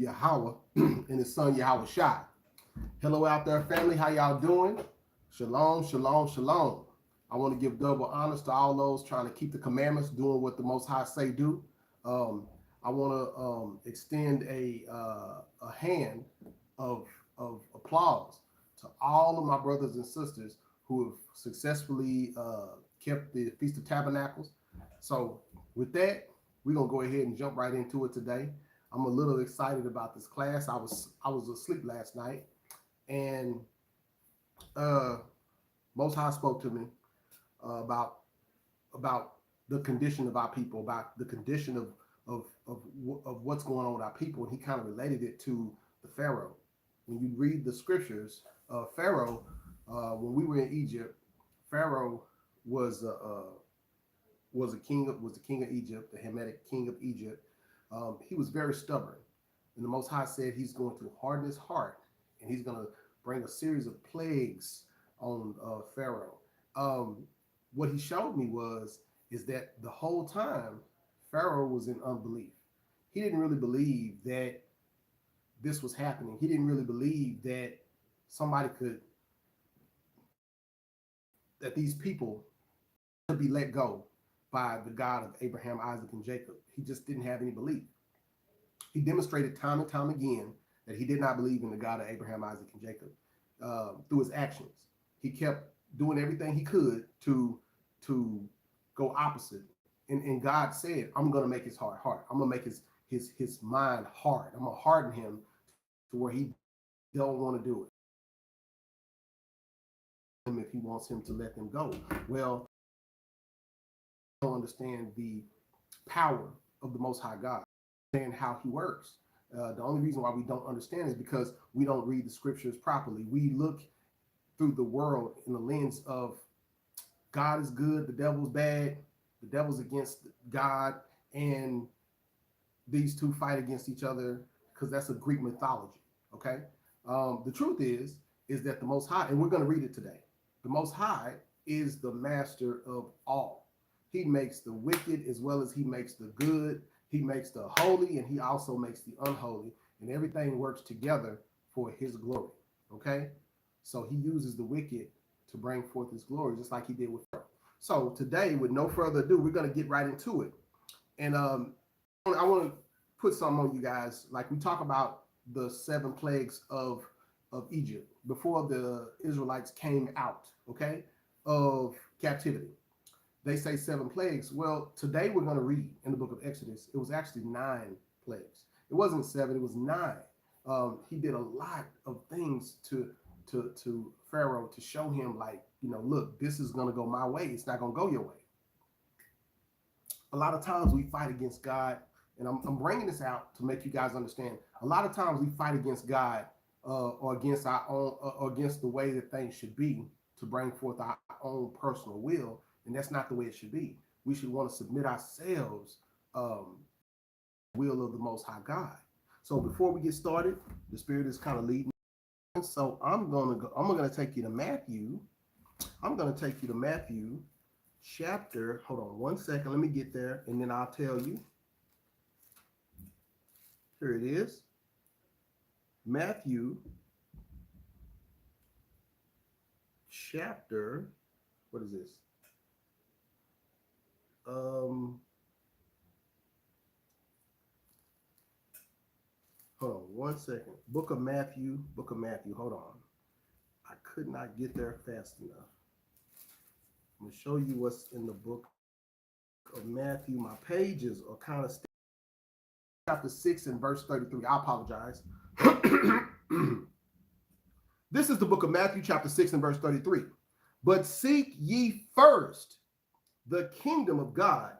Yahweh and his son Yahweh Shai. Hello out there, family. How y'all doing? Shalom, shalom, shalom. I want to give double honors to all those trying to keep the commandments, doing what the Most High say do. I want to extend a hand of applause to all of my brothers and sisters who have successfully kept the Feast of Tabernacles. So with that, we're gonna go ahead and jump right into it today. I'm a little excited about this class. I was asleep last night, and Most High spoke to me about the condition of our people, about the condition of what's going on with our people, and he kind of related it to the Pharaoh. When you read the scriptures, Pharaoh, when we were in Egypt, Pharaoh was the king of Egypt, the Hamitic king of Egypt. He was very stubborn, and the Most High said he's going to harden his heart, and he's going to bring a series of plagues on Pharaoh. What he showed me is that the whole time Pharaoh was in unbelief. He didn't really believe that this was happening. He didn't really believe that these people could be let go by the God of Abraham, Isaac, and Jacob. He just didn't have any belief. He demonstrated time and time again that he did not believe in the God of Abraham, Isaac, and Jacob through his actions. He kept doing everything he could to go opposite. And God said, I'm going to make his heart hard. I'm going to make his mind hard. I'm going to harden him to where he don't want to do it. If he wants him to let them go. Well, I don't understand the power of the Most High God and how he works. The only reason why we don't understand is because we don't read the scriptures properly. We look through the world in the lens of God is good, the devil's bad, the devil's against God, and these two fight against each other because that's a Greek mythology. Okay, the truth is that the Most High, and we're going to read it today. The Most High is the master of all. He makes the wicked as well as he makes the good. He makes the holy and he also makes the unholy, and everything works together for his glory. Okay, so he uses the wicked to bring forth his glory, just like he did with Pharaoh. So today, with no further ado, we're going to get right into it. And I want to put something on you guys. Like, we talk about the 7 plagues of Egypt before the Israelites came out, okay, of captivity. They say 7 plagues. Well, today we're going to read in the book of Exodus. It was actually 9 plagues. It wasn't 7, it was 9. He did a lot of things to Pharaoh to show him, like, look, this is going to go my way. It's not going to go your way. A lot of times we fight against God, and I'm bringing this out to make you guys understand. A lot of times we fight against God or against our own, or against the way that things should be to bring forth our own personal will, and that's not the way it should be. We should want to submit ourselves will of the Most High God. So before we get started, the Spirit is kind of leading. So I'm gonna take you to Matthew. I'm gonna take you to Matthew chapter. Hold on one second. Let me get there, and then I'll tell you. Here it is. Matthew chapter. What is this? Hold on one second. Book of Matthew. Hold on. I could not get there fast enough. I'm going to show you what's in the book of Matthew. My pages are kind of chapter 6 and verse 33. I apologize. This is the book of Matthew, chapter 6 and verse 33. But seek ye first the kingdom of God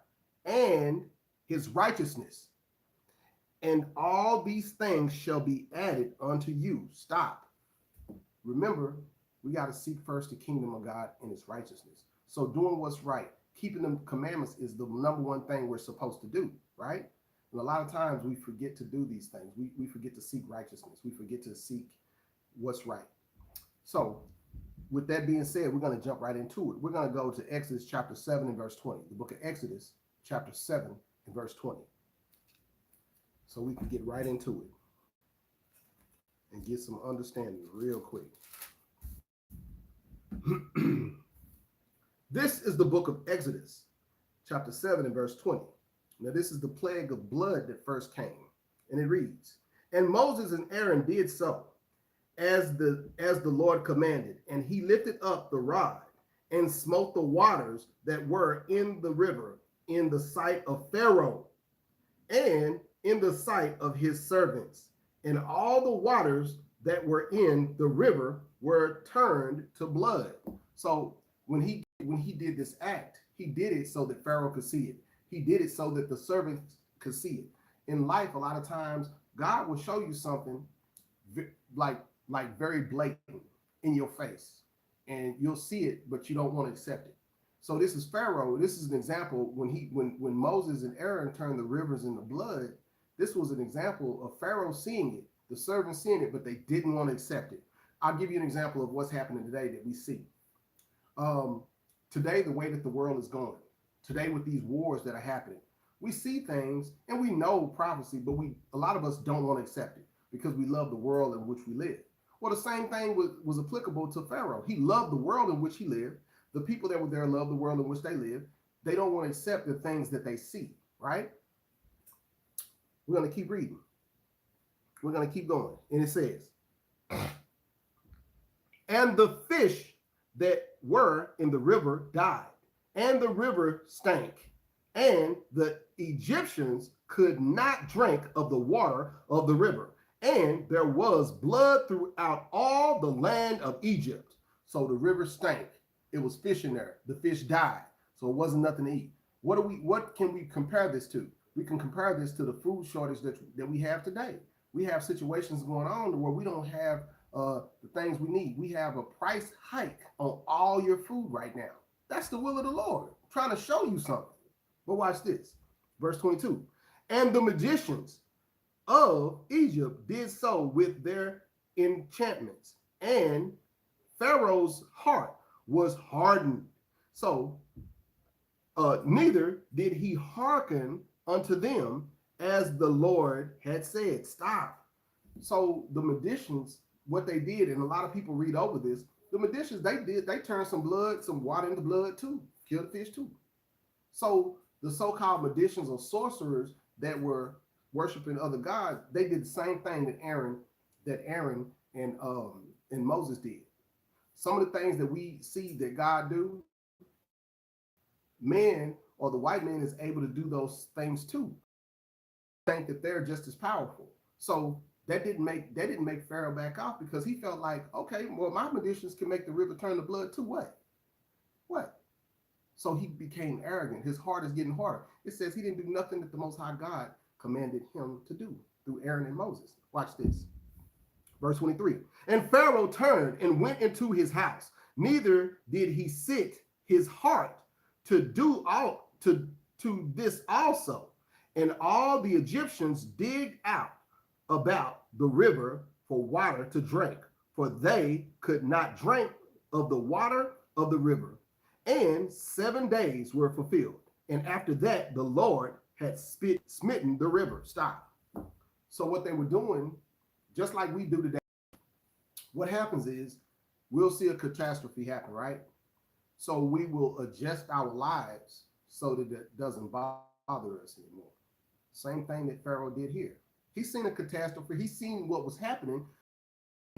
and his righteousness, and all these things shall be added unto you. Stop. Remember, we got to seek first the kingdom of God and his righteousness. So doing what's right, keeping the commandments is the number one thing we're supposed to do, right? And a lot of times we forget to do these things. We forget to seek righteousness. We forget to seek what's right. So with that being said, we're going to jump right into it. We're going to go to Exodus chapter 7 and verse 20. The book of Exodus chapter 7 and verse 20. So we can get right into it. and get some understanding real quick. This is the book of Exodus, chapter 7 and verse 20. Now, this is the plague of blood that first came. And it reads, "And Moses and Aaron did so, as the Lord commanded, and he lifted up the rod and smote the waters that were in the river in the sight of Pharaoh and in the sight of his servants. And all the waters that were in the river were turned to blood." So when he did this act, he did it so that Pharaoh could see it. He did it so that the servants could see it. In life, a lot of times, God will show you something like very blatant in your face, and you'll see it, but you don't want to accept it. So this is Pharaoh. This is an example when Moses and Aaron turned the rivers into blood. This was an example of Pharaoh seeing it, the servants seeing it, but they didn't want to accept it. I'll give you an example of what's happening today that we see. Today, the way that the world is going, today with these wars that are happening, we see things and we know prophecy, but a lot of us don't want to accept it because we love the world in which we live. Well, the same thing was applicable to Pharaoh. He loved the world in which he lived. The people that were there loved the world in which they live. They don't want to accept the things that they see, right? We're going to keep reading. We're going to keep going. And it says, "And the fish that were in the river died, and the river stank, and the Egyptians could not drink of the water of the river. And there was blood throughout all the land of Egypt." So the river stank. It was fish in there. The fish died. So it wasn't nothing to eat. What can we compare this to? We can compare this to the food shortage that we have today. We have situations going on where we don't have the things we need. We have a price hike on all your food right now. That's the will of the Lord. I'm trying to show you something. But watch this. Verse 22. "And the magicians of Egypt did so with their enchantments, and Pharaoh's heart was hardened. So neither did he hearken unto them as the Lord had said." Stop. So the magicians, what they did, and a lot of people read over this, the magicians, they turned some water into blood too, killed the fish too. So the so-called magicians or sorcerers that were worshiping other gods, they did the same thing that Aaron and Moses did. Some of the things that we see that God do, man or the white man is able to do those things too. Think that they're just as powerful. So that didn't make Pharaoh back off, because he felt like, okay, well, my magicians can make the river turn to blood too. What? So he became arrogant. His heart is getting harder. It says he didn't do nothing that the Most High God commanded him to do through Aaron and Moses. Watch this. Verse 23. "And Pharaoh turned and went into his house. Neither did he sit his heart to do to this also. And all the Egyptians digged out about the river for water to drink, for they could not drink of the water of the river. And 7 days were fulfilled. And after that, the Lord had smitten the river." Stop. So what they were doing, just like we do today, what happens is we'll see a catastrophe happen, right? So we will adjust our lives so that it doesn't bother us anymore. Same thing that Pharaoh did here. He's seen a catastrophe. He's seen what was happening.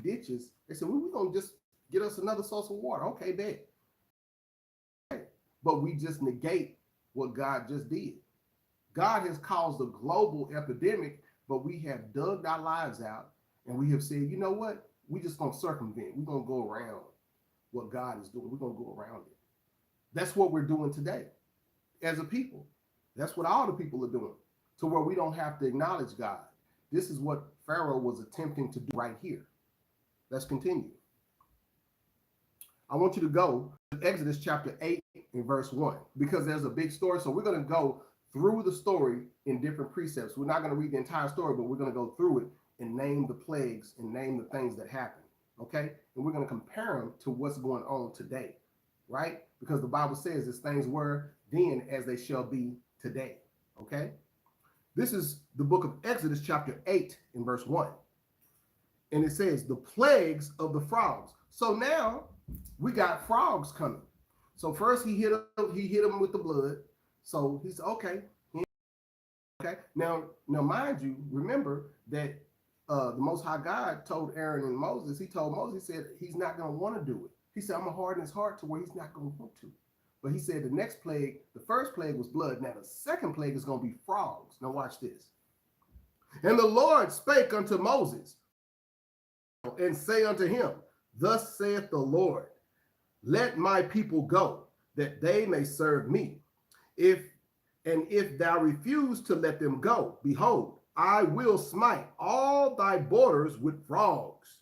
Ditches. They said, well, we're going to just get us another source of water. Okay, bet. But we just negate what God just did. God has caused a global epidemic, but we have dug our lives out and we have said, you know what? We just going to circumvent. We're going to go around what God is doing. We're going to go around it. That's what we're doing today as a people. That's what all the people are doing, to where we don't have to acknowledge God. This is what Pharaoh was attempting to do right here. Let's continue. I want you to go to Exodus chapter 8 and verse 1, because there's a big story. So we're going to go through the story in different precepts. We're not going to read the entire story, but we're going to go through it and name the plagues and name the things that happened. Okay? And we're going to compare them to what's going on today, right? Because the Bible says as things were then as they shall be today. Okay? This is the book of Exodus chapter 8 and verse 1. And it says the plagues of the frogs. So now we got frogs coming. So first he hit him with the blood. So he said, okay. Okay. Now mind you, remember that the Most High God told Aaron and Moses, he told Moses, he said he's not going to want to do it. He said, I'm going to harden his heart to where he's not going to want to. But he said the next plague, the first plague was blood. Now the second plague is going to be frogs. Now watch this. And the Lord spake unto Moses and say unto him, thus saith the Lord, let my people go, that they may serve me. If thou refuse to let them go, behold, I will smite all thy borders with frogs,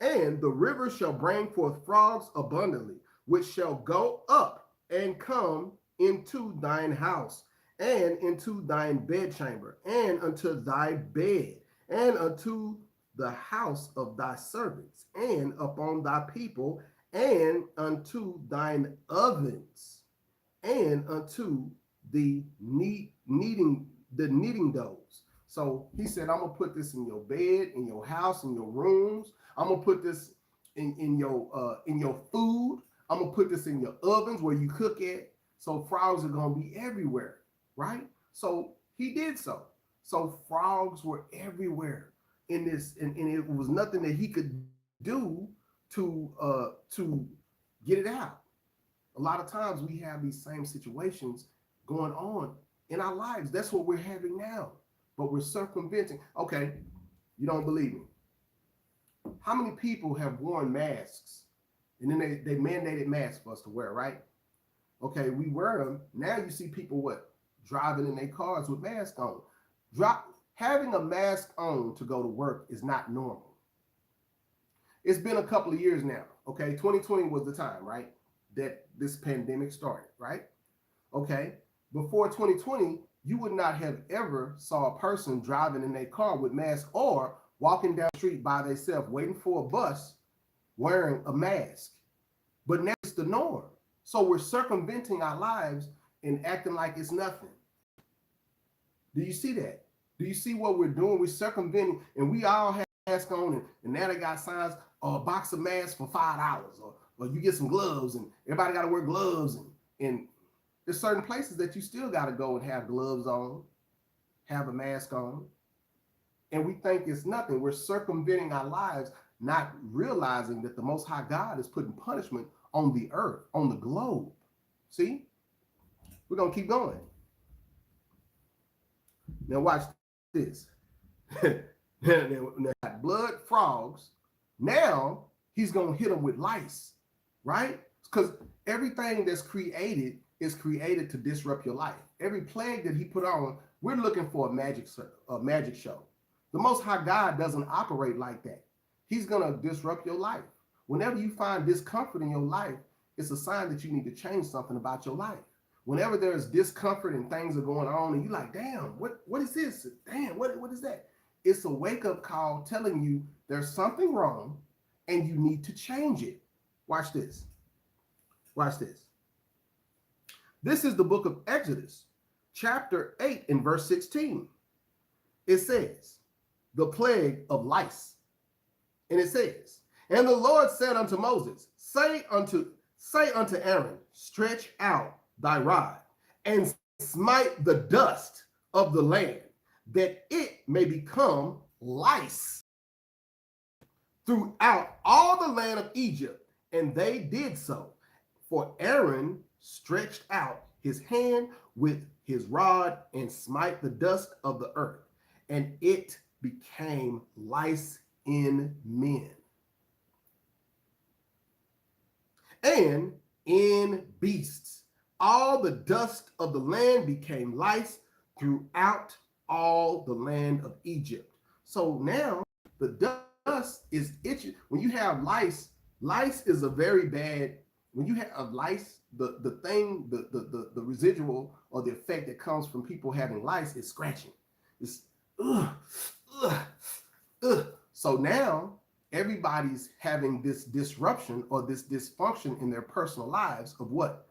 and the river shall bring forth frogs abundantly, which shall go up and come into thine house, and into thine bedchamber, and unto thy bed, and unto the house of thy servants, and upon thy people, and unto thine ovens, and unto the kneading doughs. So he said, I'm gonna put this in your bed, in your house, in your rooms. I'm gonna put this in your food. I'm gonna put this in your ovens where you cook at. So frogs are gonna be everywhere, right? So he did so. So frogs were everywhere in this, and it was nothing that he could do to get it out. A lot of times we have these same situations going on in our lives. That's what we're having now, but we're circumventing. Okay, you don't believe me. How many people have worn masks and then they mandated masks for us to wear, right? Okay, we wear them. Now you see people what? Driving in their cars with masks on. Having a mask on to go to work is not normal. It's been a couple of years now. Okay, 2020 was the time, right, that this pandemic started, right? Okay, before 2020, you would not have ever saw a person driving in their car with mask or walking down the street by themselves waiting for a bus wearing a mask. But now it's the norm. So we're circumventing our lives and acting like it's nothing. Do you see that? Do you see what we're doing? We're circumventing, and we all have masks on, and now they got signs, a box of masks for $5, or you get some gloves, and everybody got to wear gloves, and there's certain places that you still got to go and have gloves on, have a mask on, and we think it's nothing. We're circumventing our lives, not realizing that the Most High God is putting punishment on the earth, on the globe. See? We're going to keep going. Now watch this. Now, blood frogs. Now he's going to hit them with lice, right? Because everything that's created is created to disrupt your life. Every plague that he put on, we're looking for a magic show. The Most High God doesn't operate like that. He's going to disrupt your life. Whenever you find discomfort in your life, it's a sign that you need to change something about your life. Whenever there's discomfort and things are going on and you're like, damn, what is this? Damn, what is that? It's a wake-up call telling you there's something wrong and you need to change it. Watch this. Watch this. This is the book of Exodus, chapter 8 and verse 16. It says, the plague of lice. And it says, and the Lord said unto Moses, say unto Aaron, stretch out thy rod and smite the dust of the land, that it may become lice throughout all the land of Egypt. And they did so. For Aaron stretched out his hand with his rod and smite the dust of the earth, and it became lice in men and in beasts. All the dust of the land became lice throughout all the land of Egypt. So now the dust is itching. When you have lice, lice is a very bad, when you have lice, the residual or the effect that comes from people having lice is scratching. It's So now everybody's having this disruption or this dysfunction in their personal lives of what?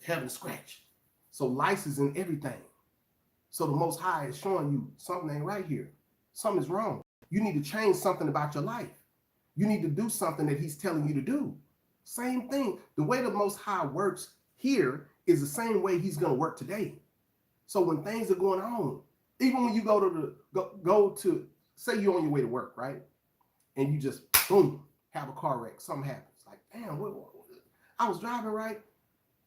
Having scratch. So lice is in everything. So the Most High is showing you something ain't right here. Something's wrong. You need to change something about your life. You need to do something that he's telling you to do. Same thing. The way the Most High works here is the same way he's going to work today. So when things are going on, even when you go to say you're on your way to work, right? And you just boom, have a car wreck, something happens. Like, damn, what I was driving right.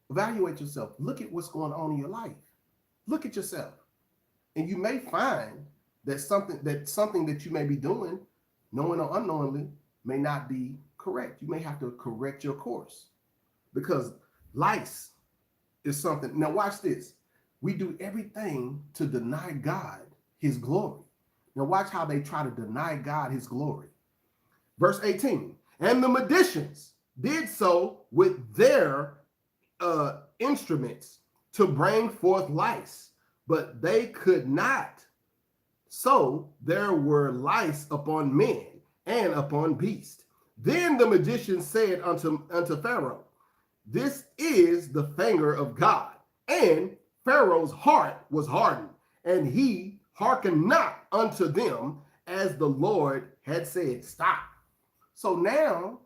Evaluate yourself. Look at what's going on in your life. Look at yourself. And you may find that something that you may be doing, knowing or unknowingly, may not be correct. You may have to correct your course, because lice is something. Now watch this. We do everything to deny God his glory. Now watch how they try to deny God his glory. Verse 18, and the magicians did so with their instruments to bring forth lice, but they could not. So there were lice upon men and upon beasts. Then the magician said unto Pharaoh, this is the finger of God. And Pharaoh's heart was hardened, and he hearkened not unto them, as the Lord had said. Stop. So now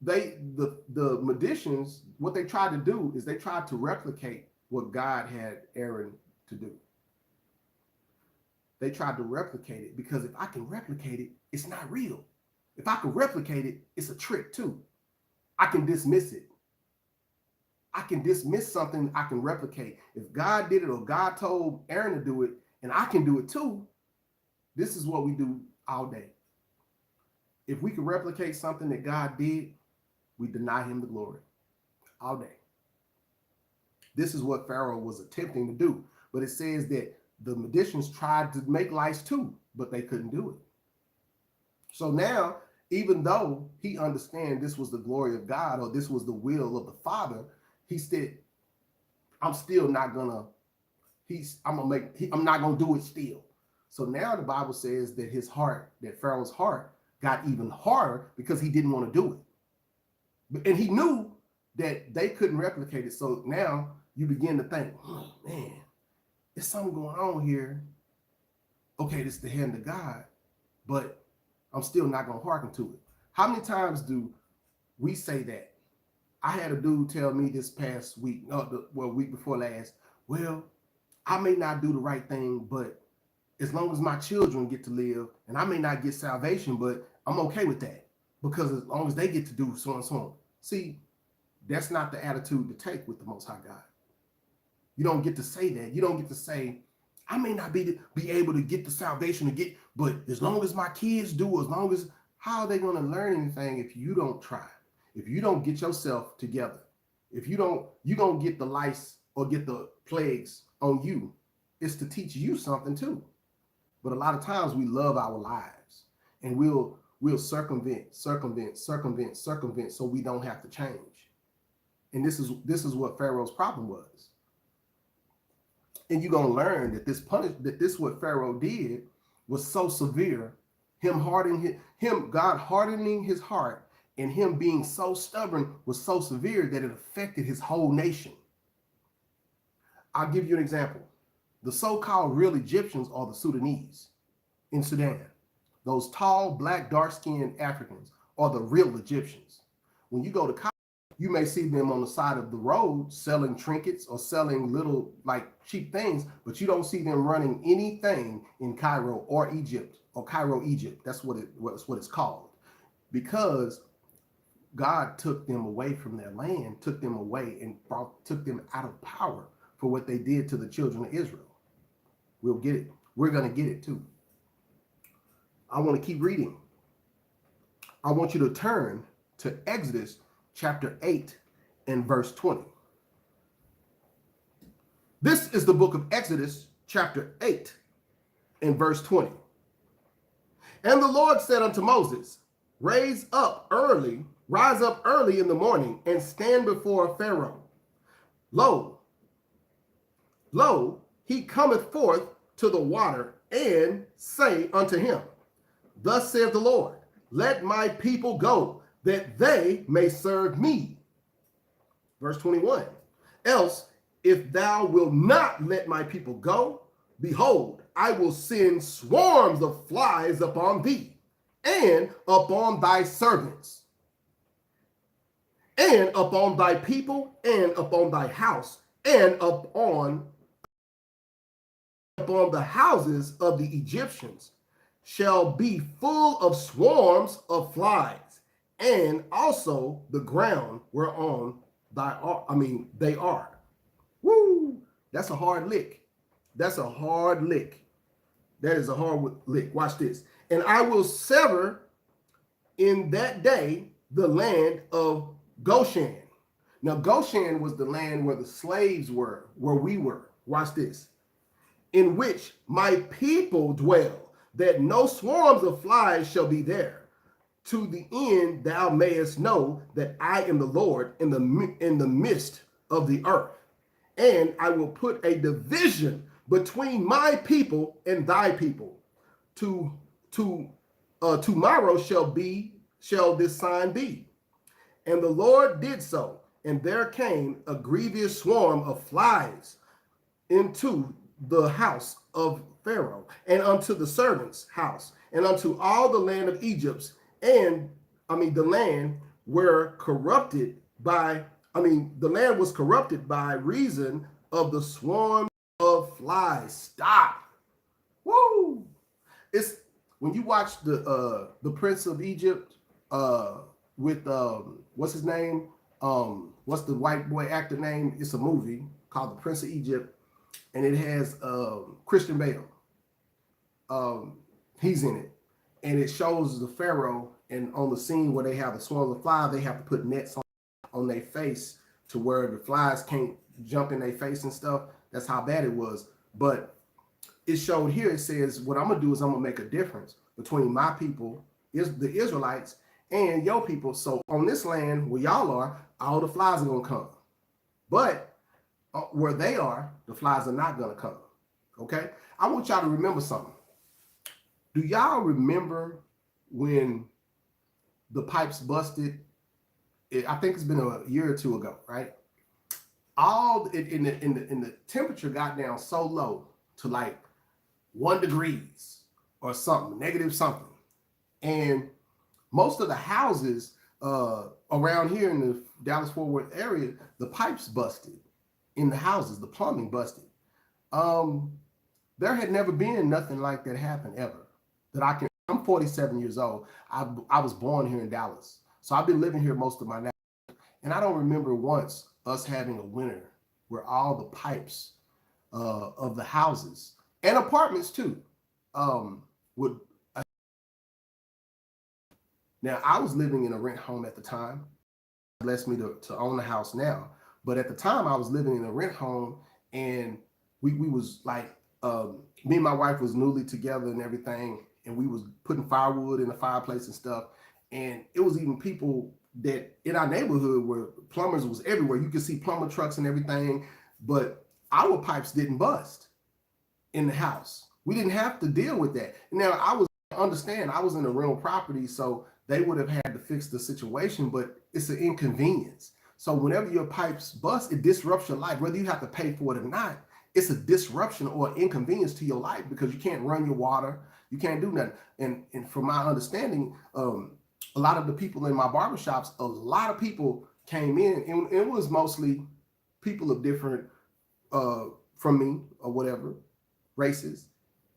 the magicians, what they tried to do is they tried to replicate what God had Aaron to do. They tried to replicate it, because if I can replicate it, it's not real. If I can replicate it, it's a trick too. I can dismiss it. I can dismiss something I can replicate. If God did it, or God told Aaron to do it, and I can do it too, this is what we do all day. If we can replicate something that God did, we deny him the glory all day. This is what Pharaoh was attempting to do. But it says that the magicians tried to make lice too, but they couldn't do it. So now, even though he understands this was the glory of God, or this was the will of the Father, he said, I'm still not gonna, I'm not gonna do it still. So now the Bible says that his heart, that Pharaoh's heart, got even harder because he didn't want to do it. And he knew that they couldn't replicate it. So now you begin to think, oh, man, there's something going on here. Okay, this is the hand of God, but I'm still not going to hearken to it. How many times do we say that? I had a dude tell me this past week, week before last, well, I may not do the right thing, but as long as my children get to live, and I may not get salvation, but I'm okay with that, because as long as they get to do so and so on. See, that's not the attitude to take with the Most High God. You don't get to say that. You don't get to say, I may not be able to get the salvation but as long as my kids do, as long as, how are they going to learn anything if you don't try? If you don't get yourself together, if you don't get the lice or get the plagues on you, it's to teach you something too. But a lot of times we love our lives, and we'll circumvent so we don't have to change. And this is what Pharaoh's problem was. And you're gonna learn that this what Pharaoh did was so severe. God hardening his heart, and him being so stubborn was so severe that it affected his whole nation. I'll give you an example. The so-called real Egyptians are the Sudanese in Sudan. Those tall, black, dark-skinned Africans are the real Egyptians. When you go to Cairo, you may see them on the side of the road selling trinkets or selling little like cheap things, but you don't see them running anything in Cairo or Egypt, or Cairo, Egypt. That's what it's called, because God took them away from their land, took them away and took them out of power for what they did to the children of Israel. We'll get it. We're going to get it too. I want to keep reading. I want you to turn to Exodus chapter 8 and verse 20. This is the book of Exodus chapter 8 and verse 20. And the Lord said unto Moses, rise up early in the morning, and stand before Pharaoh. Lo, he cometh forth to the water, and say unto him, thus saith the Lord, let my people go, that they may serve me. Verse 21, else if thou wilt not let my people go, behold, I will send swarms of flies upon thee, and upon thy servants, and upon thy people, and upon thy house, and upon the houses of the Egyptians shall be full of swarms of flies, and also the ground whereon they are. Woo! That's a hard lick. That's a hard lick. That is a hard lick. Watch this. And I will sever in that day the land of Goshen. Now, Goshen was the land where the slaves were, where we were. Watch this. In which my people dwell, that no swarms of flies shall be there, to the end thou mayest know that I am the Lord in the midst of the earth. And I will put a division between my people and thy people. Tomorrow shall this sign be. And the Lord did so, and there came a grievous swarm of flies into the house of Pharaoh, and unto the servants' house, and unto all the land of Egypt, and the land was corrupted by reason of the swarm of flies. Stop. Woo! It's when you watch the Prince of Egypt with what's his name? What's the white boy actor name? It's a movie called The Prince of Egypt, and it has Christian Bale. He's in it, and it shows the Pharaoh, and on the scene where they have the swarms of flies, they have to put nets on their face to where the flies can't jump in their face and stuff. That's how bad it was. But it showed here, it says, what I'm gonna do is I'm gonna make a difference between my people, the Israelites, and your people. So on this land where y'all are, all the flies are gonna come. But where they are, the flies are not gonna come. Okay? I want y'all to remember something. Do y'all remember when the pipes busted? I think it's been a year or two ago, right? In the temperature got down so low to like 1 degrees or something, negative something. And most of the houses around here in the Dallas-Fort Worth area, the pipes busted in the houses, the plumbing busted. There had never been nothing like that happen ever. I'm 47 years old. I was born here in Dallas. So I've been living here most of my life. And I don't remember once us having a winter where all the pipes of the houses and apartments too would. Now, I was living in a rent home at the time. It blessed me to own a house now. But at the time, I was living in a rent home, and we was like, me and my wife was newly together and everything, and we was putting firewood in the fireplace and stuff. And it was even people that in our neighborhood where plumbers was everywhere. You could see plumber trucks and everything, but our pipes didn't bust in the house. We didn't have to deal with that. Now, I was in a rental property, so they would have had to fix the situation, but it's an inconvenience. So whenever your pipes bust, it disrupts your life. Whether you have to pay for it or not, it's a disruption or inconvenience to your life because you can't run your water. You can't do nothing. And from my understanding, a lot of the people in my barbershops, a lot of people came in, and it was mostly people of different, from me or whatever, races.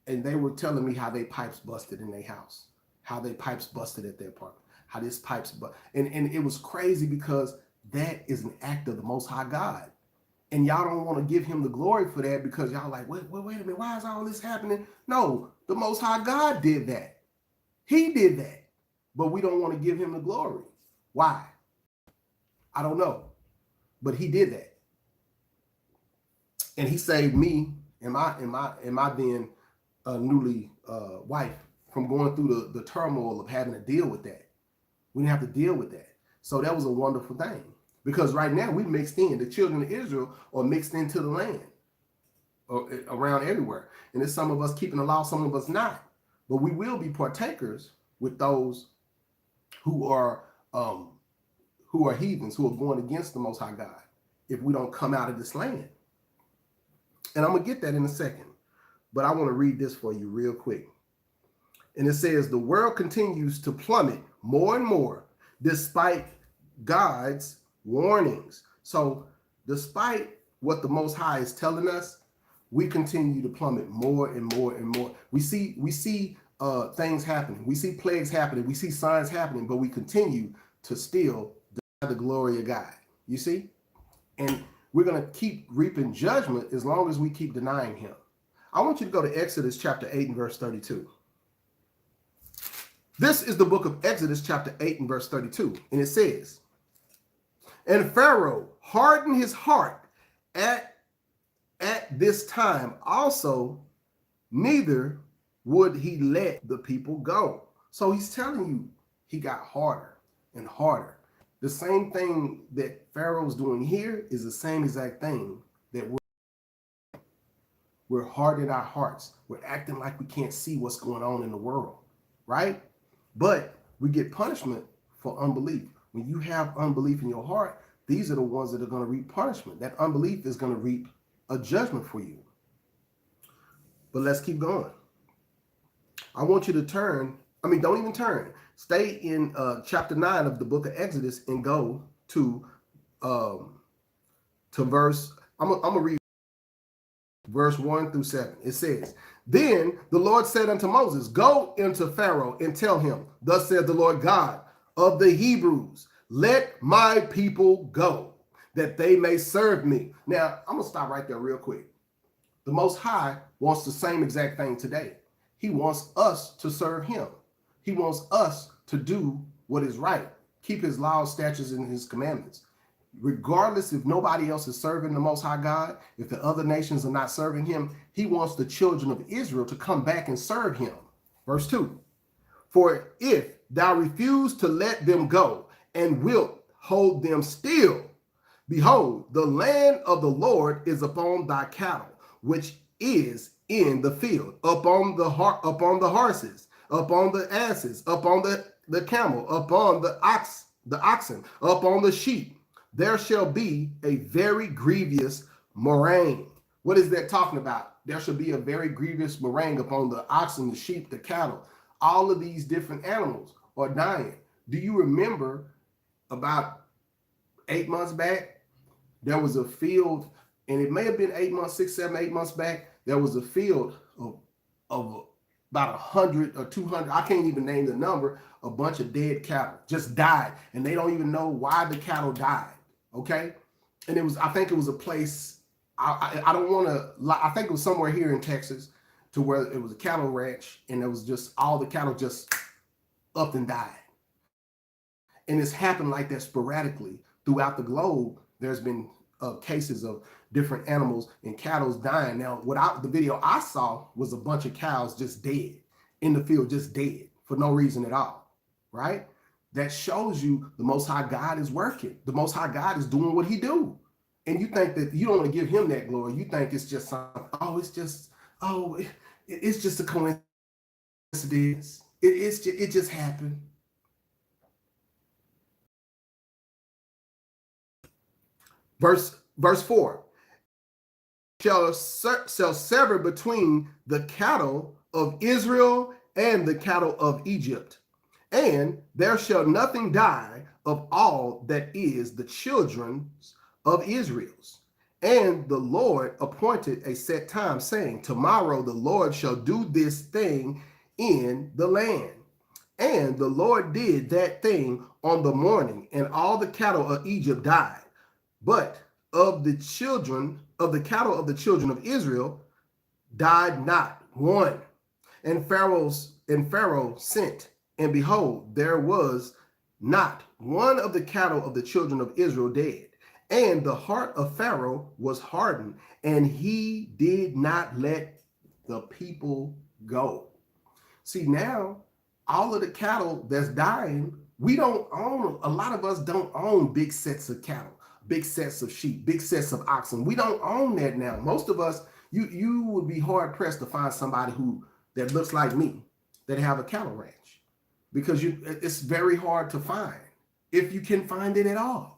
And they were telling me how they pipes busted in their house, how they pipes busted at their apartment, how this pipes, and it was crazy because that is an act of the Most High God. And y'all don't want to give him the glory for that because y'all like, wait a minute, why is all this happening? No, the Most High God did that. He did that. But we don't want to give him the glory. Why? I don't know. But he did that. And he saved me and my then newly wife from going through the turmoil of having to deal with that. We didn't have to deal with that. So that was a wonderful thing. Because right now we mixed in. The children of Israel are mixed into the land or around everywhere. And there's some of us keeping the law, some of us not. But we will be partakers with those who are heathens, who are going against the Most High God if we don't come out of this land. And I'm going to get that in a second. but I want to read this for you real quick. And it says, the world continues to plummet more and more despite God's warnings. So despite what the Most High is telling us, we continue to plummet more and more and more. We see things happening. We see plagues happening. We see signs happening, but we continue to still deny the glory of God. You see? And we're going to keep reaping judgment as long as we keep denying him. I want you to go to Exodus chapter 8 and verse 32. This is the book of Exodus chapter 8 and verse 32. And it says, and Pharaoh hardened his heart at this time also, neither would he let the people go. So he's telling you he got harder and harder. The same thing that Pharaoh's doing here is the same exact thing that we're hardening our hearts. We're acting like we can't see what's going on in the world, right? But we get punishment for unbelief. When you have unbelief in your heart, these are the ones that are going to reap punishment. That unbelief is going to reap a judgment for you. But let's keep going. I want you to don't even turn. Stay in chapter 9 of the book of Exodus and go to verse, I'm gonna read verse 1 through 7. It says, then the Lord said unto Moses, go into Pharaoh and tell him, thus said the Lord God of the Hebrews, let my people go, that they may serve me. Now, I'm gonna stop right there real quick. The Most High wants the same exact thing today. He wants us to serve him. He wants us to do what is right, keep his laws, statutes, and his commandments. Regardless if nobody else is serving the Most High God, if the other nations are not serving him, he wants the children of Israel to come back and serve him. Verse 2, for if thou refuse to let them go and wilt hold them still, behold, the land of the Lord is upon thy cattle, which is in the field, upon the horses, upon the asses, upon the camel, upon the oxen, upon the sheep. There shall be a very grievous murrain. What is that talking about? There shall be a very grievous murrain upon the oxen, the sheep, the cattle. All of these different animals are dying. Do you remember about 8 months back, there was a field, and it may have been 8 months, 6, 7, 8 months back, there was a field of about 100 or 200, I can't even name the number, a bunch of dead cattle just died, and they don't even know why the cattle died, okay? And I think it was a place, I don't want to lie, I think it was somewhere here in Texas, to where it was a cattle ranch, and it was just all the cattle just up and died. And it's happened like that sporadically throughout the globe. There's been cases of different animals and cattle dying. Now, the video I saw was a bunch of cows just dead in the field, just dead for no reason at all, right? That shows you the Most High God is working. The Most High God is doing what he do. And you think that you don't want to give him that glory. You think it's just something, it's just a coincidence. It just happened. Verse 4, shall sever between the cattle of Israel and the cattle of Egypt, and there shall nothing die of all that is the children of Israel's. And the Lord appointed a set time, saying, tomorrow the Lord shall do this thing in the land. And the Lord did that thing on the morning, and all the cattle of Egypt died. But of the cattle of the children of Israel died not one. And Pharaoh sent, and behold, there was not one of the cattle of the children of Israel dead. And the heart of Pharaoh was hardened, and he did not let the people go. See, now all of the cattle that's dying, we don't own, a lot of us don't own big sets of cattle, big sets of sheep, big sets of oxen. We don't own that now. Most of us, you would be hard pressed to find somebody that looks like me that have a cattle ranch, because it's very hard to find, if you can find it at all.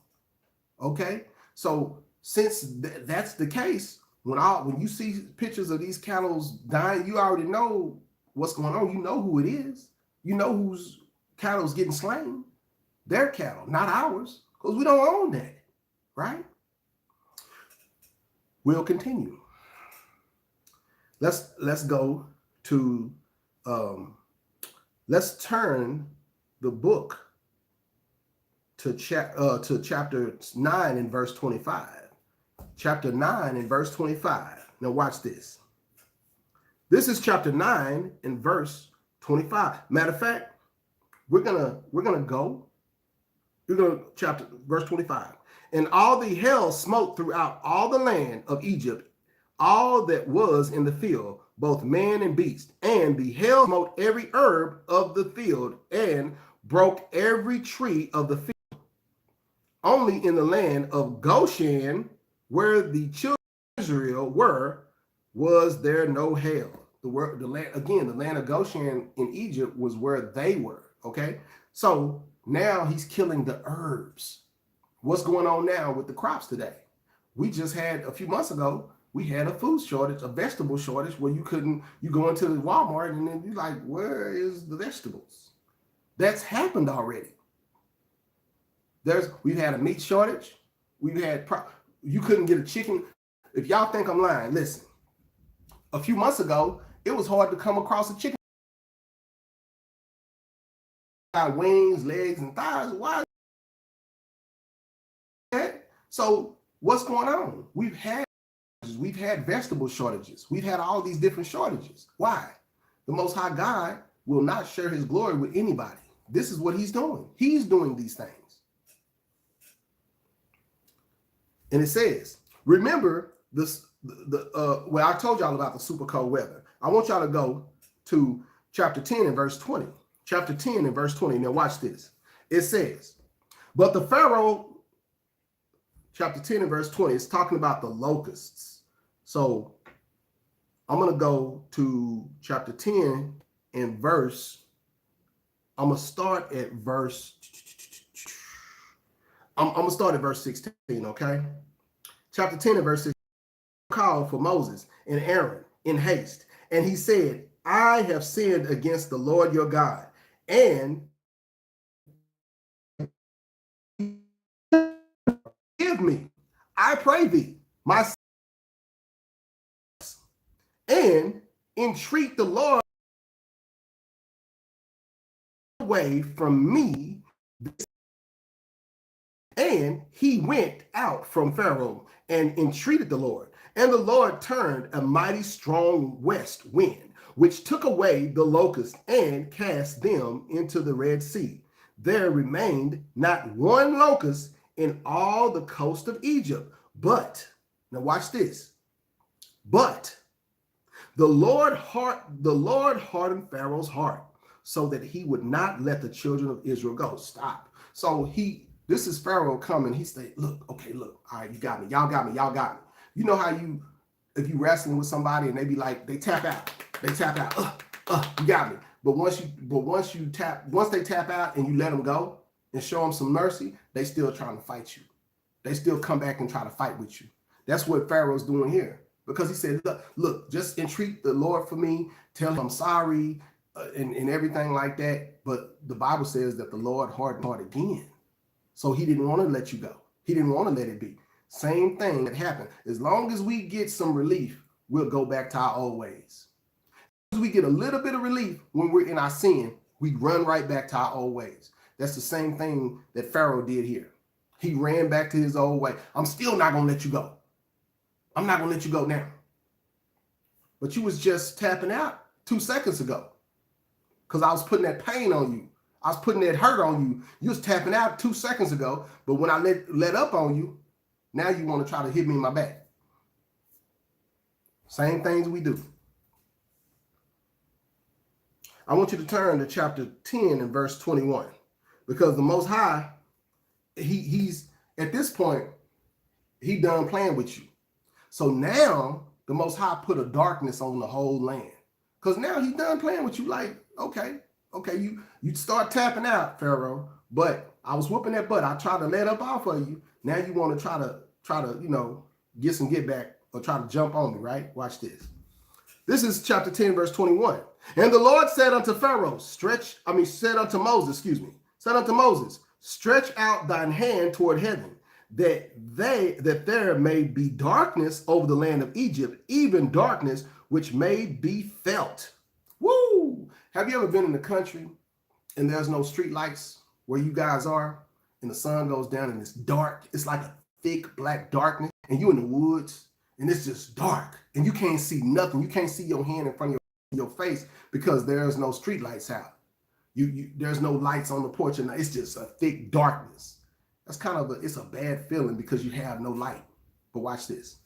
Okay, so since that's the case, When you see pictures of these cattle dying, you already know what's going on. You know who it is. You know whose cattle is getting slain. Their cattle, not ours, because we don't own that, right? We'll continue. Let's go to let's turn the book to chapter 9 and verse 25. Chapter 9 and verse 25. Now watch this. This is chapter 9 and verse 25. Matter of fact, we're gonna go verse 25. And all the hail smote throughout all the land of Egypt, all that was in the field, both man and beast. And the hail smote every herb of the field, and broke every tree of the field. Only in the land of Goshen, where the children of Israel were, was there no hail. The land of Goshen in Egypt was where they were. Okay, so now he's killing the herbs. What's going on now with the crops today? We just had a few months ago, we had a food shortage, a vegetable shortage, where you go into the Walmart and then you're like, where is the vegetables? That's happened already. We've had a meat shortage. You couldn't get a chicken. If y'all think I'm lying, listen. A few months ago, it was hard to come across a chicken. Wings, legs, and thighs. Why? So what's going on? We've had vegetable shortages. We've had all these different shortages. Why? The Most High God will not share his glory with anybody. This is what he's doing. He's doing these things. And it says, remember this, I told y'all about the super cold weather. I want y'all to go to chapter 10 and verse 20. Chapter 10 and verse 20. Now watch this. It says, but the Pharaoh, chapter 10 and verse 20, is talking about the locusts. So I'm going to go to chapter 10 and verse, I'm going to start at verse, I'm going to start at verse 16, okay? Chapter 10 and verse 16, called for Moses and Aaron in haste. And he said, I have sinned against the Lord your God, and give me, I pray thee, my sins, and entreat the Lord away from me. And he went out from Pharaoh and entreated the Lord. And the Lord turned a mighty strong west wind, which took away the locusts and cast them into the Red Sea. There remained not one locust in all the coast of Egypt. But, now watch this, but the Lord hardened Pharaoh's heart so that he would not let the children of Israel go. Stop. So this is Pharaoh coming. He said, look, all right, you got me. Y'all got me. You know how if you wrestling with somebody and they be like, they tap out, you got me. But once they tap out and you let them go and show them some mercy, they still trying to fight you. They still come back and try to fight with you. That's what Pharaoh's doing here, because he said, look, just entreat the Lord for me, tell him I'm sorry, and everything like that. But the Bible says that the Lord hardened heart again. So he didn't want to let you go. He didn't want to let it be. Same thing that happened. As long as we get some relief, we'll go back to our old ways. As we get a little bit of relief when we're in our sin, we run right back to our old ways. That's the same thing that Pharaoh did here. He ran back to his old way. I'm still not going to let you go. I'm not going to let you go now. But you was just tapping out 2 seconds ago because I was putting that pain on you. I was putting that hurt on you. You was tapping out 2 seconds ago, but when I let up on you, now you want to try to hit me in my back. Same things we do. I want you to turn to chapter 10 and verse 21, because the Most High, he's at this point, he done playing with you. So now the Most High put a darkness on the whole land, because now he's done playing with you. Like, okay, you start tapping out, Pharaoh, but I was whooping that butt. I tried to let up off of you. Now you want to try to get some get back or try to jump on me, right? Watch this. This is chapter 10, verse 21. And the Lord said unto Pharaoh, said unto Moses, stretch out thine hand toward heaven, that there may be darkness over the land of Egypt, even darkness which may be felt. Woo! Have you ever been in the country and there's no street lights where you guys are, and the sun goes down and it's dark? It's like a thick black darkness, and you in the woods, and it's just dark, and you can't see nothing. You can't see your hand in front of your face because there's no street lights out. There's no lights on the porch, and it's just a thick darkness. That's it's a bad feeling because you have no light. But watch this.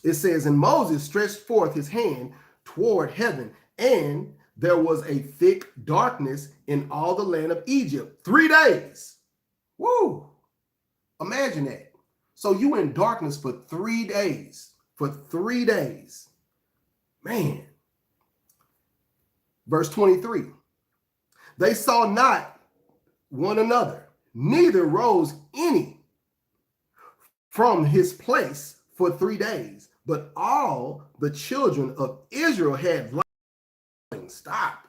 It says, and Moses stretched forth his hand toward heaven, and there was a thick darkness in all the land of Egypt 3 days. Woo! Imagine that. So you in darkness for 3 days. For 3 days. Man. Verse 23. They saw not one another, neither rose any from his place for 3 days. But all the children of Israel had light. Stop.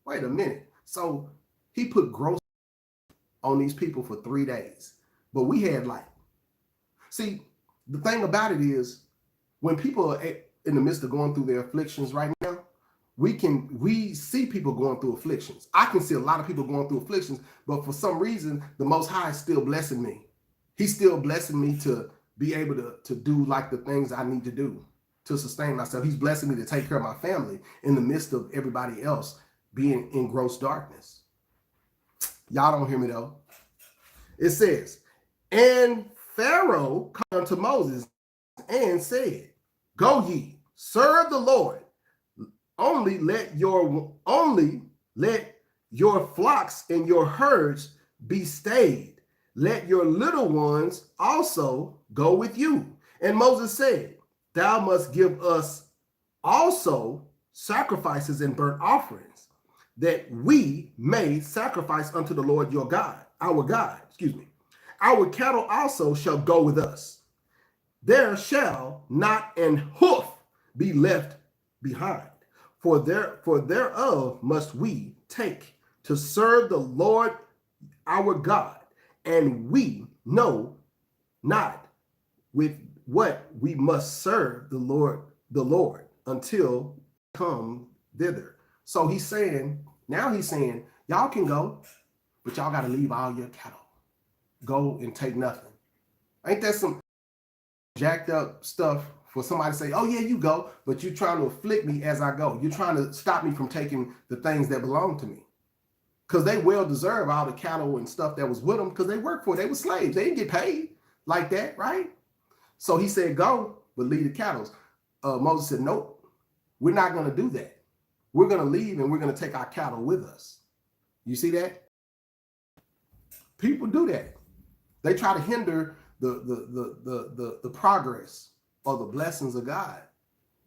Wait a minute. So he put gross on these people for 3 days, but we had light. See, the thing about it is, when people are in the midst of going through their afflictions right now, we see people going through afflictions. I can see a lot of people going through afflictions, but for some reason, the Most High is still blessing me. He's still blessing me to be able to do like the things I need to do to sustain myself. He's blessing me to take care of my family in the midst of everybody else being in gross darkness. Y'all don't hear me though. It says, and Pharaoh called unto Moses and said, go ye, serve the Lord. Only let your flocks and your herds be stayed. Let your little ones also go with you. And Moses said, thou must give us also sacrifices and burnt offerings, that we may sacrifice unto the Lord your God, our God, Our cattle also shall go with us. There shall not an hoof be left behind, for thereof must we take to serve the Lord our God, and we know not with what we must serve the Lord until come thither. So he's saying, y'all can go, but y'all got to leave all your cattle. Go and take nothing. Ain't that some jacked up stuff for somebody to say, oh yeah, you go, but you're trying to afflict me as I go. You're trying to stop me from taking the things that belong to me. Because they well deserve all the cattle and stuff that was with them, because they worked for it. They were slaves. They didn't get paid like that, right? So he said, go, but leave the cattle. Moses said, nope, we're not going to do that. We're going to leave and we're going to take our cattle with us. You see that? People do that. They try to hinder the progress or the blessings of God,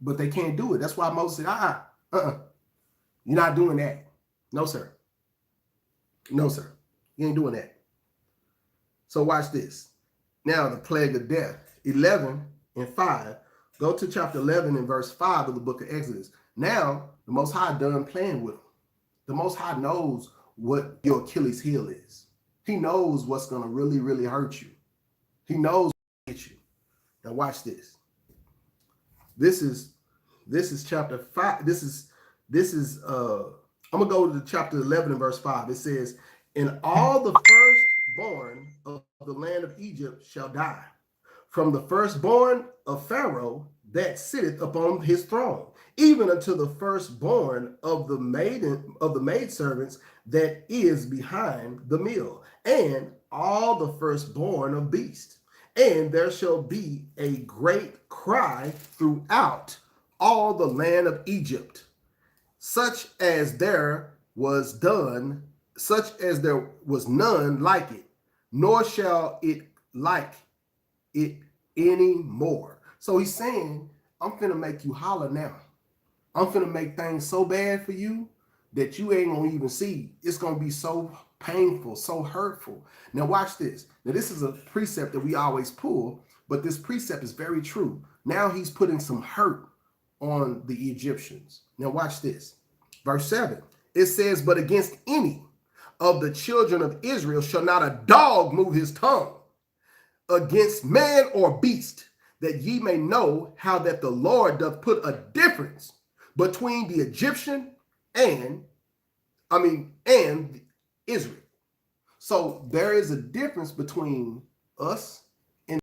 but they can't do it. That's why Moses said, you're not doing that. No, sir. No, sir. You ain't doing that. So watch this. Now the plague of death, 11 and 5. Go to chapter 11 and verse 5 of the book of Exodus. Now the Most High done playing with them. The Most High knows what your Achilles heel is. He knows what's going to really, really hurt you. He knows what will get you. Now watch this. This is chapter 5. This is I'm going to go to chapter 11 and verse 5. It says, and all the firstborn of the land of Egypt shall die, from the firstborn of Pharaoh that sitteth upon his throne, even unto the firstborn of the maidservants that is behind the mill, and all the firstborn of beasts. And there shall be a great cry throughout all the land of Egypt, such as there was none like it, nor shall it like it any more. So he's saying, I'm finna make you holler now. I'm finna make things so bad for you that you ain't gonna even see. It's gonna be so painful, so hurtful. Now watch this. Now this is a precept that we always pull But this precept is very true. Now he's putting some hurt on the Egyptians. Now watch this. Verse 7. It says, but against any of the children of Israel shall not a dog move his tongue against man or beast, that ye may know how that the Lord doth put a difference between the Egyptian and Israel. So there is a difference between us and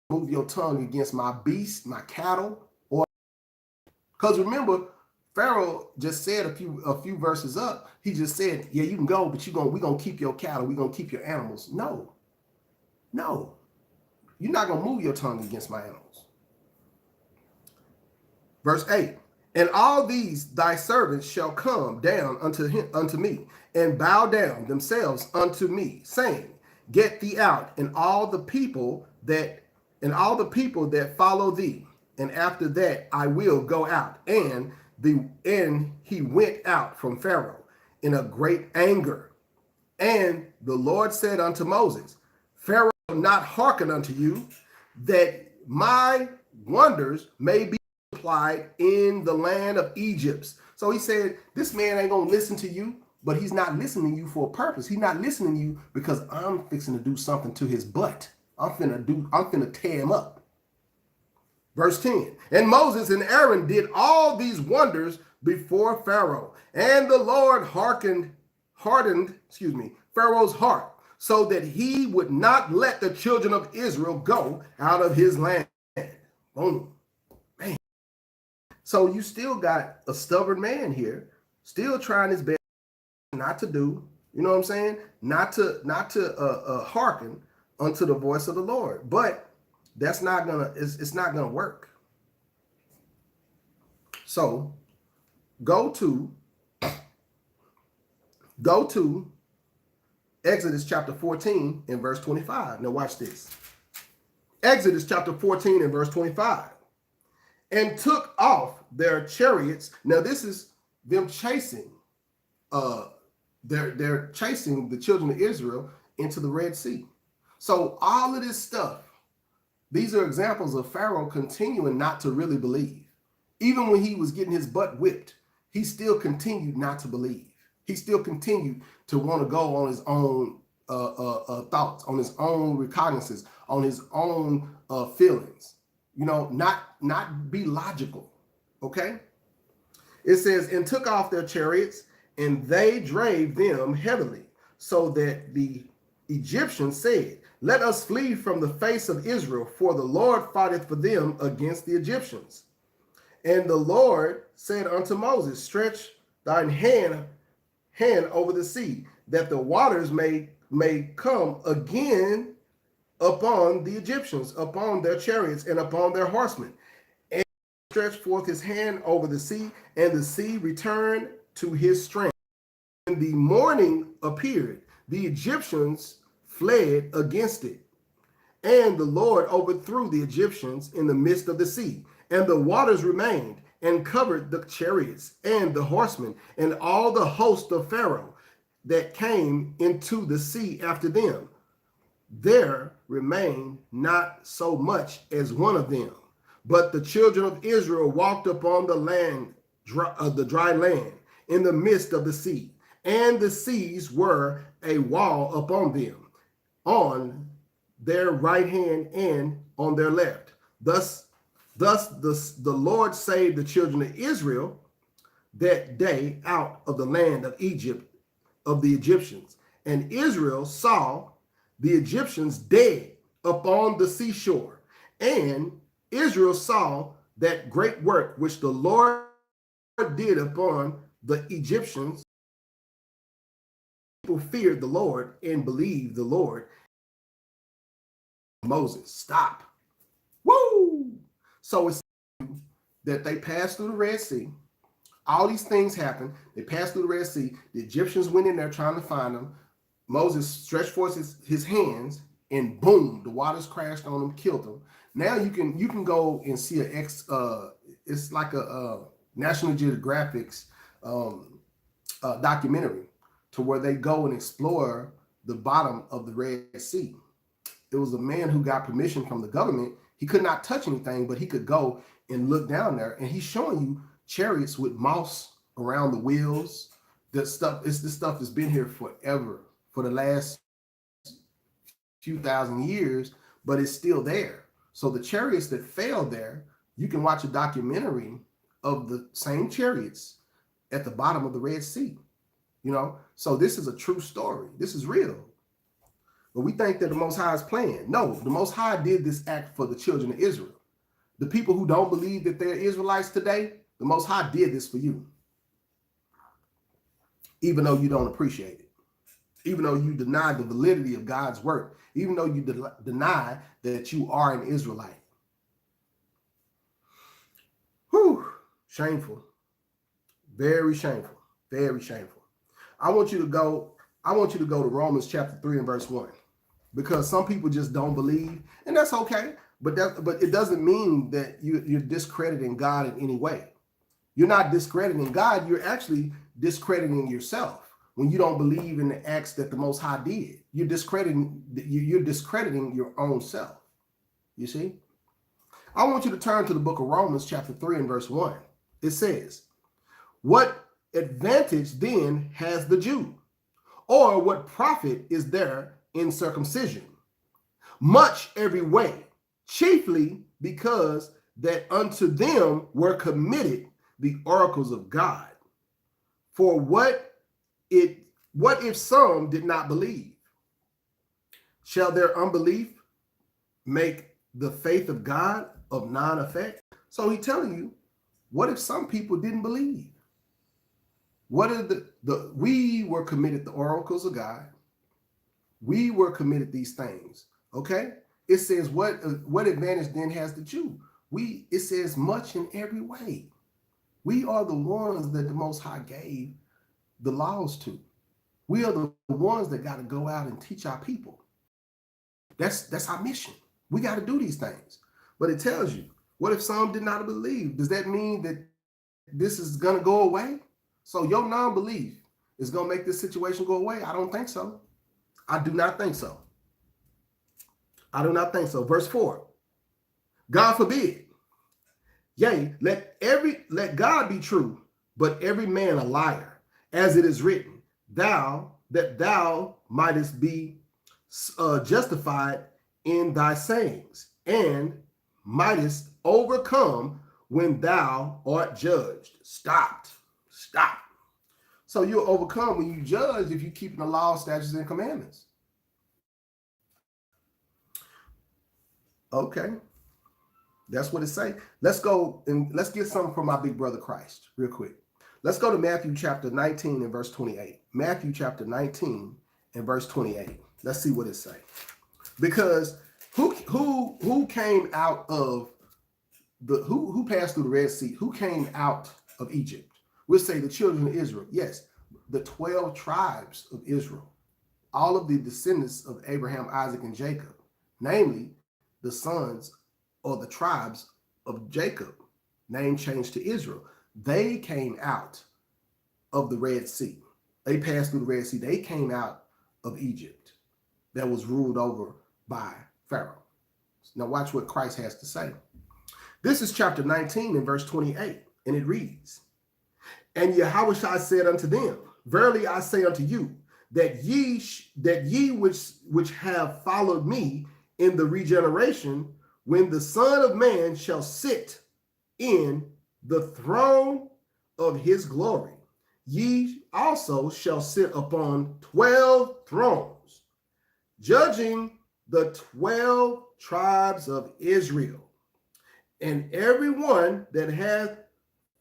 move your tongue against my beast, my cattle, or because remember, Pharaoh just said a few verses up, he just said, yeah, you can go, but we're gonna keep your cattle, we're gonna keep your animals. No, you're not gonna move your tongue against my animals. Verse 8. And all these thy servants shall come down unto me, and bow down themselves unto me, saying, get thee out, and all the people that follow thee, and after that I will go out. And he went out from Pharaoh in a great anger. And the Lord said unto Moses, Pharaoh will not hearken unto you, that my wonders may be applied in the land of Egypt. So he said, this man ain't gonna listen to you, but he's not listening to you for a purpose. He's not listening to you because I'm fixing to do something to his butt. I'm finna tear him up. Verse 10. And Moses and Aaron did all these wonders before Pharaoh, and the Lord hardened Pharaoh's heart, so that he would not let the children of Israel go out of his land. Boom. Man. So you still got a stubborn man here, still trying his best not to do, you know what I'm saying? Not to hearken unto the voice of the Lord. But that's not gonna, it's not gonna work. So go to Exodus chapter 14 and verse 25. Now watch this. Exodus chapter 14 and verse 25. And took off their chariots. Now this is them chasing, they're chasing the children of Israel into the Red Sea. So all of this stuff, these are examples of Pharaoh continuing not to really believe. Even when he was getting his butt whipped, he still continued not to believe. He still continued to want to go on his own thoughts, on his own recognizances, on his own feelings. You know, not be logical. Okay. It says, and took off their chariots, and they drave them heavily, so that the Egyptians said, let us flee from the face of Israel, for the Lord fighteth for them against the Egyptians. And the Lord said unto Moses, stretch thine hand over the sea, that the waters may come again upon the Egyptians, upon their chariots, and upon their horsemen. And he stretched forth his hand over the sea, and the sea returned to his strength. When the morning appeared, the Egyptians fled against it. And the Lord overthrew the Egyptians in the midst of the sea, and the waters remained and covered the chariots and the horsemen and all the host of Pharaoh that came into the sea after them. There remained not so much as one of them. But the children of Israel walked upon the land, the dry land, in the midst of the sea, and the seas were a wall upon them, on their right hand and on their left. Thus the Lord saved the children of Israel that day out of the land of Egypt, of the Egyptians. And Israel saw the Egyptians dead upon the seashore. And Israel saw that great work which the Lord did upon the Egyptians. People feared the Lord and believed the Lord. Moses, stop. Woo! So it's that they passed through the Red Sea. All these things happened. They passed through the Red Sea. The Egyptians went in there trying to find them. Moses stretched forth his hands, and boom, the waters crashed on them, killed them. Now you can go and see it's like a National Geographic's documentary, to where they go and explore the bottom of the Red Sea. It was a man who got permission from the government. He could not touch anything, but he could go and look down there. And he's showing you chariots with moss around the wheels. This stuff has been here forever, for the last few thousand years, but it's still there. So the chariots that fell there, you can watch a documentary of the same chariots at the bottom of the Red Sea. You know, so this is a true story. This is real. But we think that the Most High is playing. No, the Most High did this act for the children of Israel. The people who don't believe that they're Israelites today, the Most High did this for you. Even though you don't appreciate it. Even though you deny the validity of God's work. Even though you deny that you are an Israelite. Whew, shameful. Very shameful. Very shameful. I want you to go to Romans chapter 3 and verse 1. Because some people just don't believe, and that's okay. But it doesn't mean that you're discrediting God in any way. You're not discrediting God, you're actually discrediting yourself when you don't believe in the acts that the Most High did. You're discrediting your own self. You see? I want you to turn to the book of Romans chapter 3 and verse 1. It says, "What advantage then has the Jew? Or what profit is there in circumcision? Much every way, chiefly because that unto them were committed the oracles of God. For what if some did not believe? Shall their unbelief make the faith of God of none effect?" So he's telling you, what if some people didn't believe? What are we were committed the oracles of God. We were committed these things. Okay? It says, what advantage then has the Jew? It says much in every way. We are the ones that the Most High gave the laws to. We are the ones that got to go out and teach our people. That's our mission. We got to do these things. But it tells you, what if some did not believe? Does that mean that this is going to go away? So your non-belief is going to make this situation go away? I don't think so. I do not think so. I do not think so. Verse 4. God forbid. Yea, let God be true, but every man a liar, as it is written, that thou mightest be justified in thy sayings, and mightest overcome when thou art judged. Stop. So you'll overcome when you judge if you keep the law, statutes, and commandments. Okay. That's what it say. Let's go and let's get something from my big brother Christ real quick. Let's go to Matthew chapter 19 and verse 28. Matthew chapter 19 and verse 28. Let's see what it say. Because who came out of who passed through the Red Sea? Who came out of Egypt? We'll say the children of Israel. Yes, the 12 tribes of Israel. All of the descendants of Abraham, Isaac, and Jacob. Namely, the sons or the tribes of Jacob, name changed to Israel. They came out of the Red Sea. They passed through the Red Sea. They came out of Egypt that was ruled over by Pharaoh. Now watch what Christ has to say. This is chapter 19 and verse 28, and it reads, "And Yahushua said unto them, Verily I say unto you, that ye which have followed me in the regeneration, when the Son of Man shall sit in the throne of his glory, ye also shall sit upon 12 thrones, judging the 12 tribes of Israel. And everyone that hath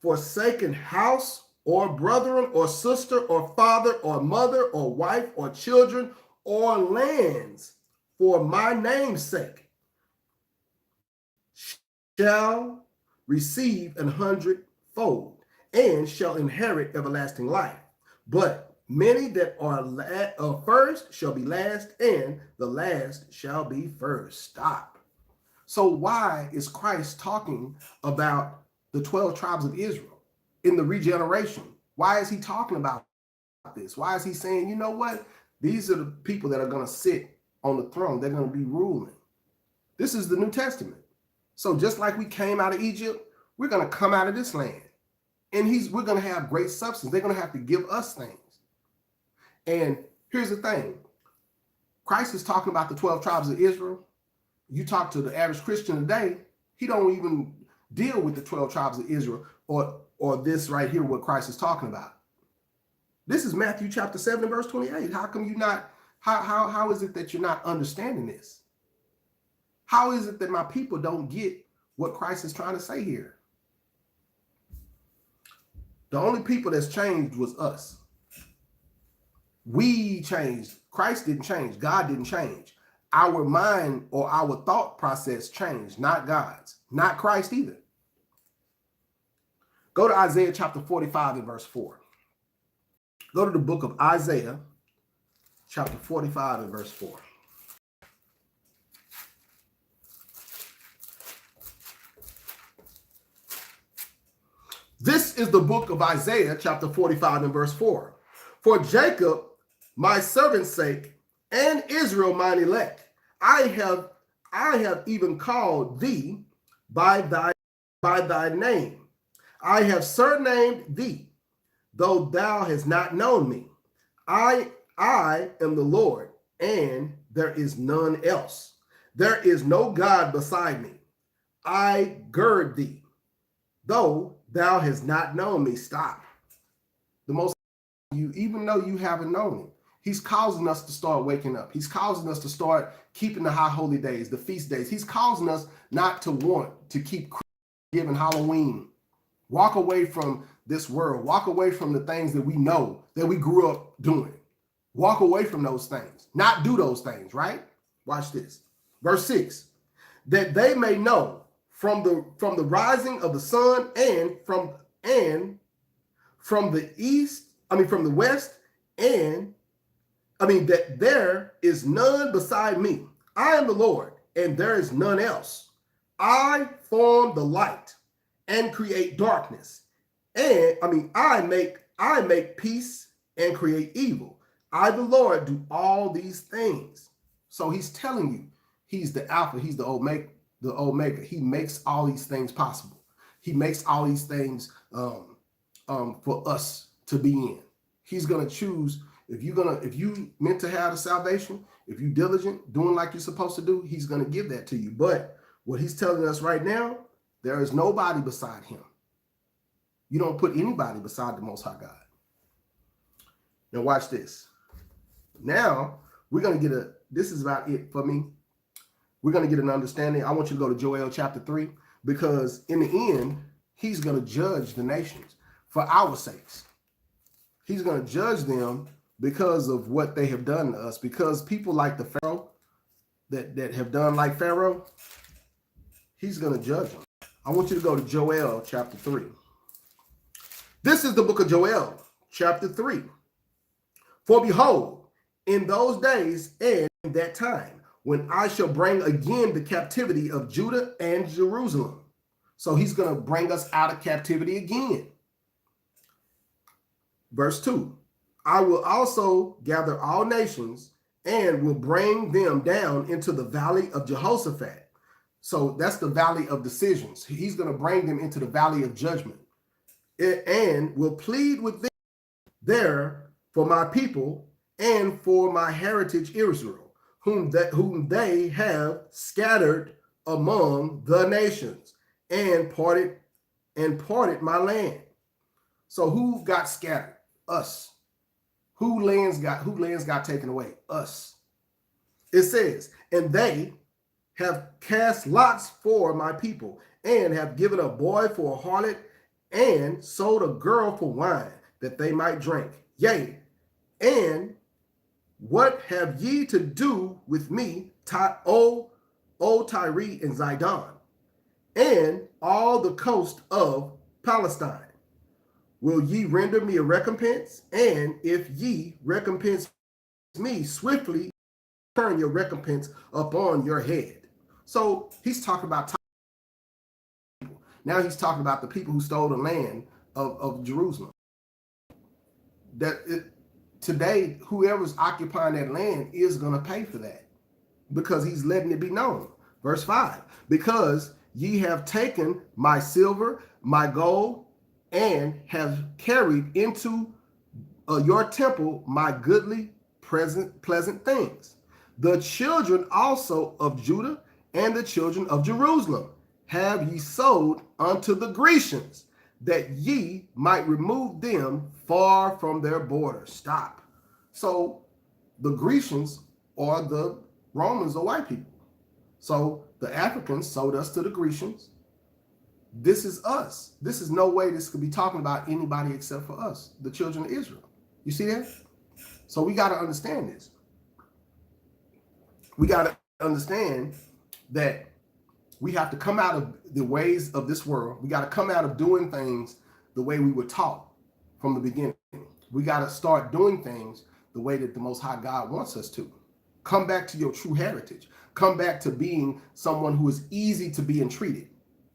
forsaken house or brethren or sister or father or mother or wife or children or lands for my name's sake shall receive 100-fold and shall inherit everlasting life. But many that are first shall be last, and the last shall be first." Stop. So why is Christ talking about the 12 tribes of Israel in the regeneration? Why is he talking about this? Why is he saying, you know what? These are the people that are going to sit on the throne. They're going to be ruling. This is the New Testament. So just like we came out of Egypt, we're going to come out of this land. And we're going to have great substance. They're going to have to give us things. And here's the thing. Christ is talking about the 12 tribes of Israel. You talk to the average Christian today, he don't even deal with the 12 tribes of Israel or this right here, what Christ is talking about. This is Matthew chapter 7, verse 28. How come you not, how is it that you're not understanding this? How is it that my people don't get what Christ is trying to say here? The only people that's changed was us. We changed. Christ didn't change. God didn't change. Our mind or our thought process changed, not God's, not Christ either. Go to Isaiah chapter 45 and verse 4. Go to the book of Isaiah chapter 45 and verse 4. This is the book of Isaiah chapter 45 and verse 4. For Jacob, my servant's sake, and Israel, mine elect, I have even called thee by thy name. I have surnamed thee, though thou hast not known me. I am the Lord, and there is none else. There is no God beside me. I gird thee, though thou hast not known me. Stop. The most you, even though you haven't known him, he's causing us to start waking up. He's causing us to start keeping the high holy days, the feast days. He's causing us not to want to keep giving Halloween. Walk away from this world. Walk away from the things that we know, that we grew up doing. Walk away from those things. Not do those things, right? Watch this. Verse 6. That they may know from the rising of the sun and from the east, from the west, that there is none beside me. I am the Lord, and there is none else. I form the light and create darkness. And I make peace and create evil. I, the Lord, do all these things. So he's telling you, he's the Alpha, he's the Omega. He makes all these things possible. He makes all these things for us to be in. He's gonna choose. If you meant to have the salvation, if you diligent, doing like you're supposed to do, he's gonna give that to you. But what he's telling us right now, there is nobody beside him. You don't put anybody beside the Most High God. Now watch this. Now we're gonna get this is about it for me. We're gonna get an understanding. I want you to go to Joel chapter 3, because in the end, he's gonna judge the nations for our sakes. He's gonna judge them because of what they have done to us, because people like the Pharaoh that have done like Pharaoh, he's going to judge them. I want you to go to Joel chapter 3. This is the book of Joel chapter 3. For behold, in those days and in that time, when I shall bring again the captivity of Judah and Jerusalem. So he's going to bring us out of captivity again. Verse 2. I will also gather all nations and will bring them down into the valley of Jehoshaphat. So that's the valley of decisions. He's going to bring them into the valley of judgment and will plead with them there for my people and for my heritage Israel, whom they have scattered among the nations and parted my land. So who got scattered? Us. Who lands got taken away? Us. It says, and they have cast lots for my people, and have given a boy for a harlot, and sold a girl for wine, that they might drink. Yea, and what have ye to do with me, O Tyre and Zidon, and all the coast of Palestine? Will ye render me a recompense? And if ye recompense me swiftly, turn your recompense upon your head. So he's talking about people. Now he's talking about the people who stole the land of Jerusalem. Today, whoever's occupying that land is going to pay for that. because he's letting it be known. Verse 5, because ye have taken my silver, my gold, and have carried into your temple my goodly pleasant things. The children also of Judah and the children of Jerusalem have ye sold unto the Grecians, that ye might remove them far from their borders. Stop. So the Grecians are the Romans or white people. So the Africans sold us to the Grecians. This is us. This is no way this could be talking about anybody except for us, the children of Israel. You see that? So we got to understand this. We got to understand that we have to come out of the ways of this world. We got to come out of doing things the way we were taught from the beginning. We got to start doing things the way that the Most High God wants us to. Come back to your true heritage. Come back to being someone who is easy to be entreated,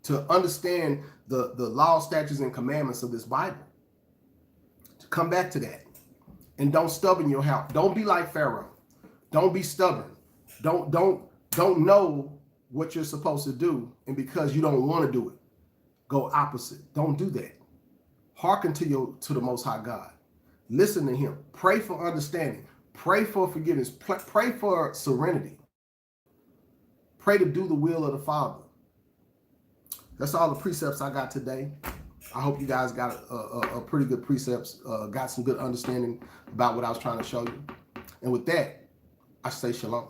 to understand the law, statutes, and commandments of this Bible. To come back to that. And don't stubborn your heart. Don't be like Pharaoh. Don't be stubborn. Don't know what you're supposed to do, and because you don't want to do it, go opposite. Don't do that. Hearken to the Most High God. Listen to him. Pray for understanding. Pray for forgiveness. Pray for serenity. Pray to do the will of the Father. That's all the precepts I got today. I hope you guys got a pretty good precepts, got some good understanding about what I was trying to show you. And with that, I say shalom.